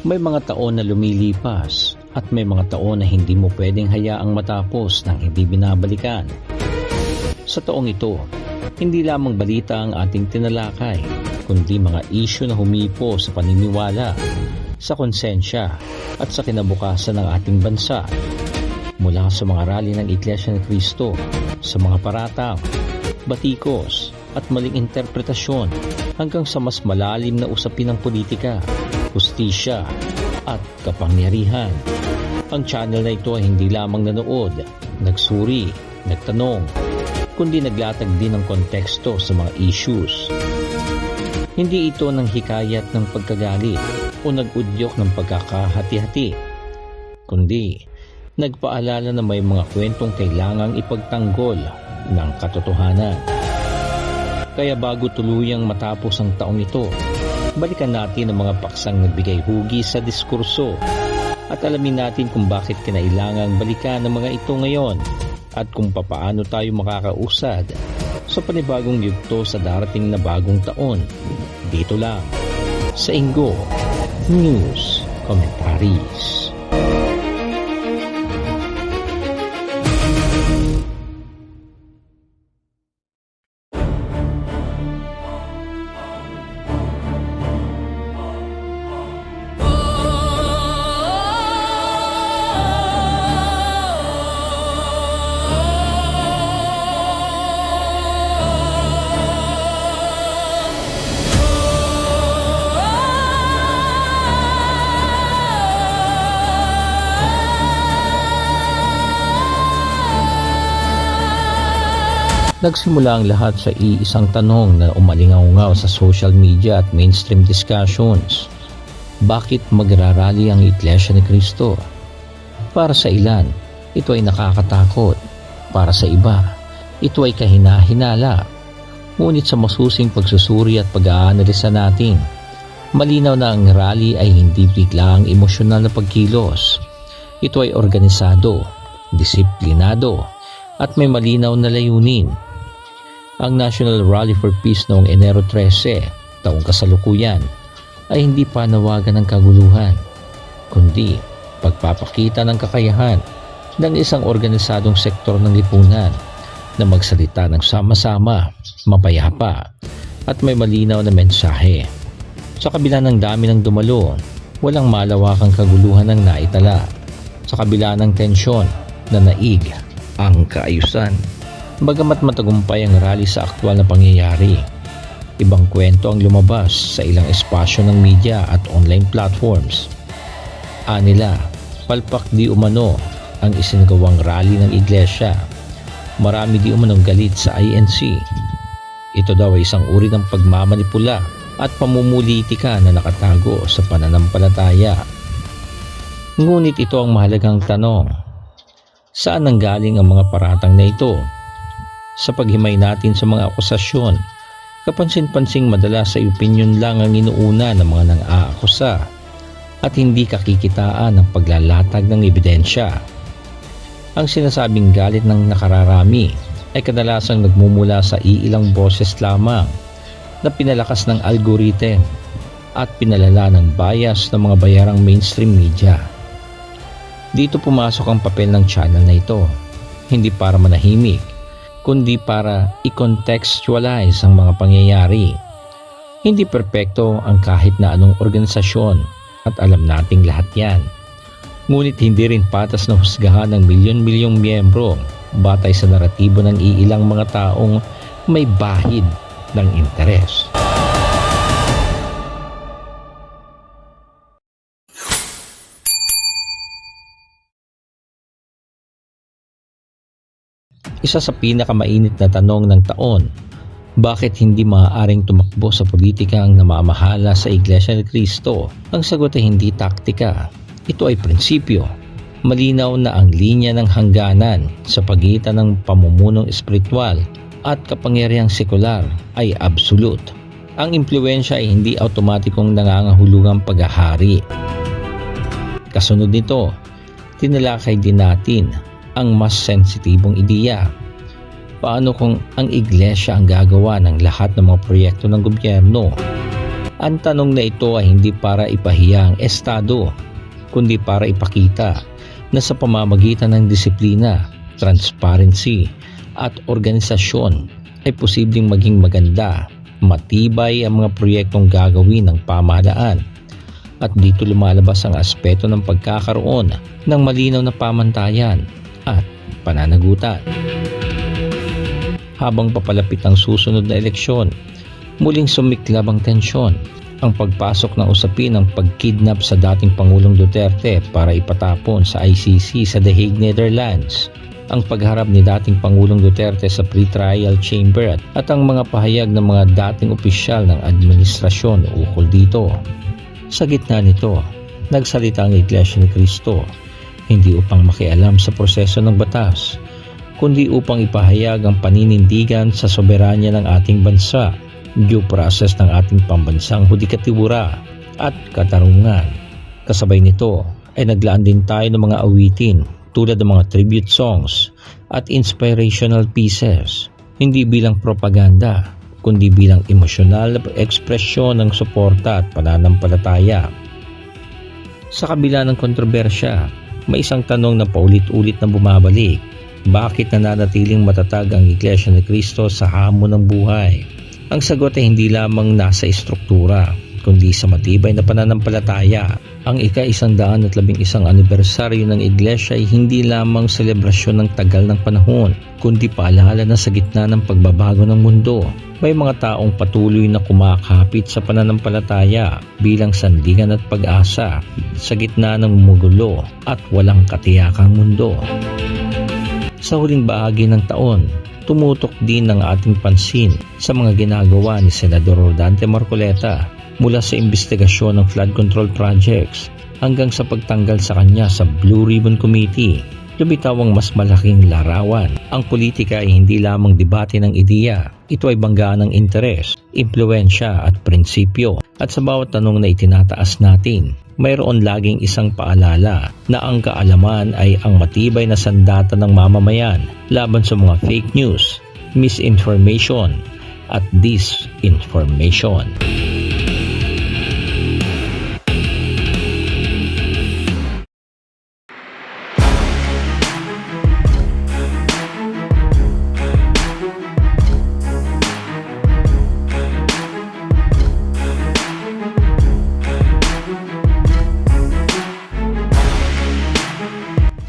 May mga taon na lumilipas at may mga taon na hindi mo pwedeng hayaang matapos nang hindi binabalikan. Sa taong ito, hindi lamang balita ang ating tinalakay, kundi mga isyu na humipo sa paniniwala, sa konsensya at sa kinabukasan ng ating bansa. Mula sa mga rally ng Iglesia ni Cristo, sa mga paratang, batikos at maling interpretasyon hanggang sa mas malalim na usapin ng politika, hustisya at kapangyarihan. Ang channel na ito ay hindi lamang nanood, nagsuri, nagtanong, kundi naglatag din ng konteksto sa mga issues. Hindi ito nang hikayat ng pagkagalit o nag-udyok ng pagkakahati-hati, kundi nagpaalala na may mga kwentong kailangang ipagtanggol ng katotohanan. Kaya bago tuluyang matapos ang taong ito, balikan natin ang mga paksang nagbigay hugi sa diskurso at alamin natin kung bakit kinailangang balikan ang mga ito ngayon at kung papaano tayo makakausad sa panibagong yugto sa darating na bagong taon. Dito lang sa Ingo News Commentaries. Nagsimula ang lahat sa iisang tanong na umalingaw sa social media at mainstream discussions. Bakit magrarally ang Iglesia ni Cristo? Para sa ilan, ito ay nakakatakot. Para sa iba, ito ay kahina-hinala. Ngunit sa masusing pagsusuri at pag-aanalisa natin, malinaw na ang rally ay hindi biglaang emosyonal na pagkilos. Ito ay organisado, disiplinado, at may malinaw na layunin. Ang National Rally for Peace noong Enero 13, taong kasalukuyan, ay hindi panawagan ng kaguluhan, kundi pagpapakita ng kakayahan ng isang organisadong sektor ng lipunan na magsalita ng sama-sama, mapayapa, at may malinaw na mensahe. Sa kabila ng dami ng dumalo, walang malawakang kaguluhan ang naitala. Sa kabila ng tensyon, nanaig ang kaayusan. Bagamat matagumpay ang rally sa aktwal na pangyayari, ibang kwento ang lumabas sa ilang espasyo ng media at online platforms. Anila, palpak di umano ang isinagawang rally ng Iglesia. Marami di umanong galit sa INC. Ito daw ay isang uri ng pagmamanipula at pamumulitika na nakatago sa pananampalataya. Ngunit ito ang mahalagang tanong. Saan nanggaling ang mga paratang na ito? Sa paghimay natin sa mga akusasyon, kapansin-pansing madalas sa opinyon lang ang inuuna ng mga nang-aakusa at hindi kakikitaan ng paglalatag ng ebidensya. Ang sinasabing galit ng nakararami ay kadalasang nagmumula sa iilang boses lamang na pinalakas ng algorithm at pinalala ng bias ng mga bayarang mainstream media. Dito pumasok ang papel ng channel na ito, hindi para manahimik, kundi para i-contextualize ang mga pangyayari. Hindi perpekto ang kahit na anong organisasyon at alam nating lahat yan. Ngunit hindi rin patas na husgahan ng milyon-milyong miyembro batay sa naratibo ng iilang mga taong may bahid ng interes. Isa sa pinakamainit na tanong ng taon, bakit hindi maaaring tumakbo sa politika ang namamahala sa Iglesia ni Cristo? Ang sagot ay hindi taktika. Ito ay prinsipyo. Malinaw na ang linya ng hangganan sa pagitan ng pamumunong espiritual at kapangyarihang sekular ay absolute. Ang impluwensya ay hindi automatikong nangangahulugang paghahari. Kasunod nito, tinalakay din natin ang mas sensitibong ideya. Paano kung ang Iglesia ang gagawa ng lahat ng mga proyekto ng gobyerno? Ang tanong na ito ay hindi para ipahiya ang Estado, kundi para ipakita na sa pamamagitan ng disiplina, transparency at organisasyon ay posibleng maging maganda, matibay ang mga proyektong gagawin ng pamahalaan. At dito lumalabas ang aspeto ng pagkakaroon ng malinaw na pamantayan at pananagutan. Habang papalapit ang susunod na eleksyon, muling sumiklab ang tensyon. Ang pagpasok ng usapin ng pagkidnap sa dating Pangulong Duterte para ipatapon sa ICC sa The Hague, Netherlands. Ang pagharap ni dating Pangulong Duterte sa pre-trial chamber at ang mga pahayag ng mga dating opisyal ng administrasyon ukol dito. Sa gitna nito, nagsalita ang Iglesia ni Cristo, hindi upang makialam sa proseso ng batas, kundi upang ipahayag ang paninindigan sa soberanya ng ating bansa, due process ng ating pambansang hudikatibura at katarungan. Kasabay nito ay naglaan din tayo ng mga awitin tulad ng mga tribute songs at inspirational pieces, hindi bilang propaganda, kundi bilang emosyonal na ekspresyon ng suporta at pananampalataya. Sa kabila ng kontrobersya, may isang tanong na paulit-ulit na bumabalik. Bakit nananatiling matatag ang Iglesia ni Cristo sa hamon ng buhay? Ang sagot ay hindi lamang nasa estruktura, kundi sa matibay na pananampalataya. Ang ika-111 anibersaryo ng Iglesia ay hindi lamang selebrasyon ng tagal ng panahon, kundi paalala na sa gitna ng pagbabago ng mundo, may mga taong patuloy na kumakapit sa pananampalataya bilang sandigan at pag-asa sa gitna ng magulo at walang katiyakang mundo. Sa huling bahagi ng taon, tumutok din ang ating pansin sa mga ginagawa ni Senador Rodante Marcoleta mula sa investigasyon ng flood control projects hanggang sa pagtanggal sa kanya sa Blue Ribbon Committee. Lumitaw ang mas malaking larawan. Ang politika ay hindi lamang debate ng ideya. Ito ay banggaan ng interes, impluensya at prinsipyo. At sa bawat tanong na itinataas natin, mayroon laging isang paalala na ang kaalaman ay ang matibay na sandata ng mamamayan laban sa mga fake news, misinformation at disinformation.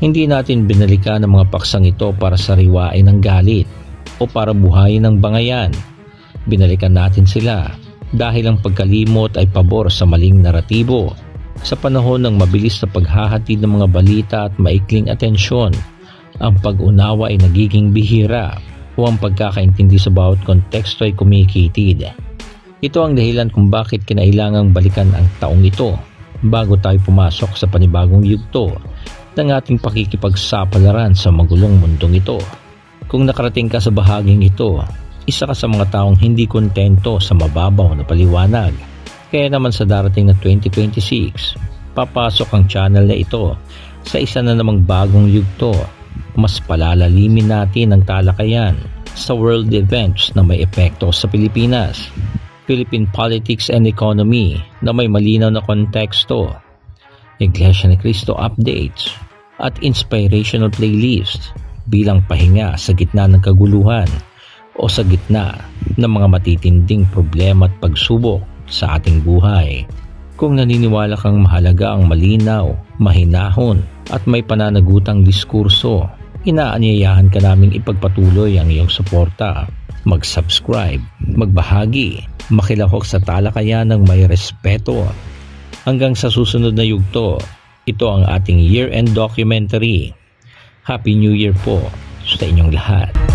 Hindi natin binalikan ang mga paksang ito para sariwain ng galit o para buhayin ng bangayan. Binalikan natin sila dahil ang pagkalimot ay pabor sa maling naratibo. Sa panahon ng mabilis na paghahatid ng mga balita at maikling atensyon, ang pag-unawa ay nagiging bihira o ang pagkakaintindi sa bawat konteksto ay kumikitid. Ito ang dahilan kung bakit kinailangang balikan ang taong ito bago tayo pumasok sa panibagong yugto ng ating pakikipagsapalaran sa magulong mundong ito. Kung nakarating ka sa bahaging ito, isa ka sa mga taong hindi kontento sa mababaw na paliwanag. Kaya naman sa darating na 2026, papasok ang channel na ito sa isa na namang bagong yugto. Mas palalalimin natin ang talakayan sa world events na may epekto sa Pilipinas, Philippine politics and economy na may malinaw na konteksto, Iglesia ni Cristo updates at inspirational playlist bilang pahinga sa gitna ng kaguluhan o sa gitna ng mga matitinding problema at pagsubok sa ating buhay. Kung naniniwala kang mahalaga ang malinaw, mahinahon at may pananagutang diskurso, inaanyayahan ka naming ipagpatuloy ang iyong suporta. Mag-subscribe, magbahagi, makilahok sa talakayan ng may respeto. Hanggang sa susunod na yugto, ito ang ating year-end documentary. Happy New Year po sa inyong lahat.